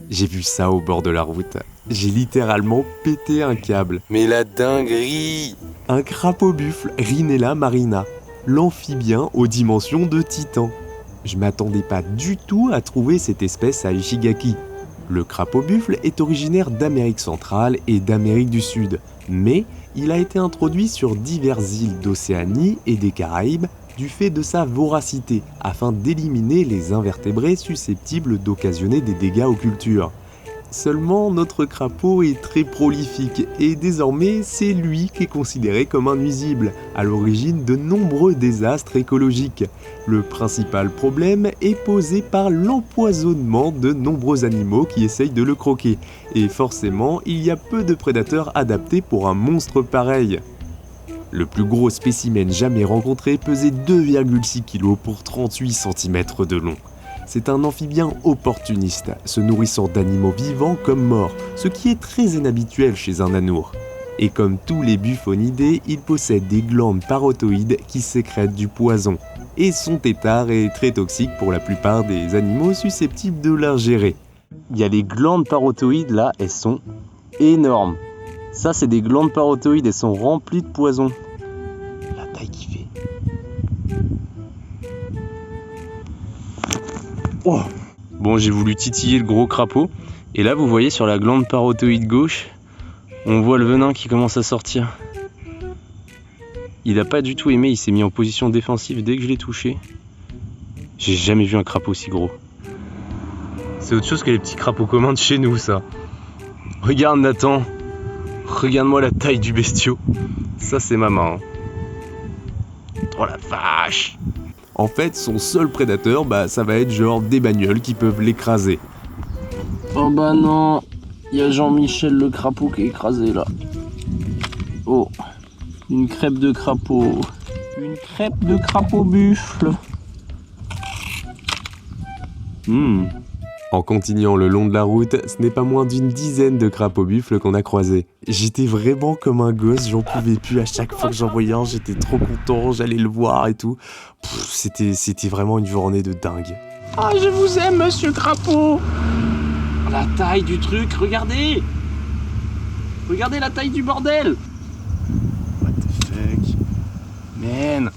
J'ai vu ça au bord de la route. J'ai littéralement pété un câble. Mais la dinguerie! Un crapaud buffle Rhinella marina, l'amphibien aux dimensions de titan. Je m'attendais pas du tout à trouver cette espèce à Ishigaki. Le crapaud buffle est originaire d'Amérique centrale et d'Amérique du Sud, mais il a été introduit sur diverses îles d'Océanie et des Caraïbes du fait de sa voracité, afin d'éliminer les invertébrés susceptibles d'occasionner des dégâts aux cultures. Seulement, notre crapaud est très prolifique et désormais, c'est lui qui est considéré comme un nuisible, à l'origine de nombreux désastres écologiques. Le principal problème est posé par l'empoisonnement de nombreux animaux qui essayent de le croquer. Et forcément, il y a peu de prédateurs adaptés pour un monstre pareil. Le plus gros spécimen jamais rencontré pesait 2,6 kg pour 38 cm de long. C'est un amphibien opportuniste, se nourrissant d'animaux vivants comme morts, ce qui est très inhabituel chez un anour. Et comme tous les buffonidés, il possède des glandes parotoïdes qui sécrètent du poison. Et son tétard est très toxique pour la plupart des animaux susceptibles de l'ingérer. Il y a les glandes parotoïdes là, elles sont énormes. Ça, c'est des glandes parotoïdes, elles sont remplies de poison. La taille qu'il fait. Oh. Bon, j'ai voulu titiller le gros crapaud. Et là, vous voyez sur la glande parotoïde gauche, on voit le venin qui commence à sortir. Il n'a pas du tout aimé, il s'est mis en position défensive dès que je l'ai touché. J'ai jamais vu un crapaud aussi gros. C'est autre chose que les petits crapauds communs de chez nous, ça. Regarde Nathan. Regarde-moi la taille du bestiau. Ça, c'est ma main. Oh la vache! En fait, son seul prédateur, ça va être genre des bagnoles qui peuvent l'écraser. Oh bah non, il y a Jean-Michel le crapaud qui est écrasé là. Oh, une crêpe de crapaud. Une crêpe de crapaud buffle. En continuant le long de la route, ce n'est pas moins d'une dizaine de crapauds buffles qu'on a croisés. J'étais vraiment comme un gosse, j'en pouvais plus. À chaque fois que j'en voyais un, j'étais trop content, j'allais le voir et tout. C'était vraiment une journée de dingue. Ah, je vous aime, monsieur crapaud. La taille du truc, regardez. Regardez la taille du bordel. What the fuck? Man.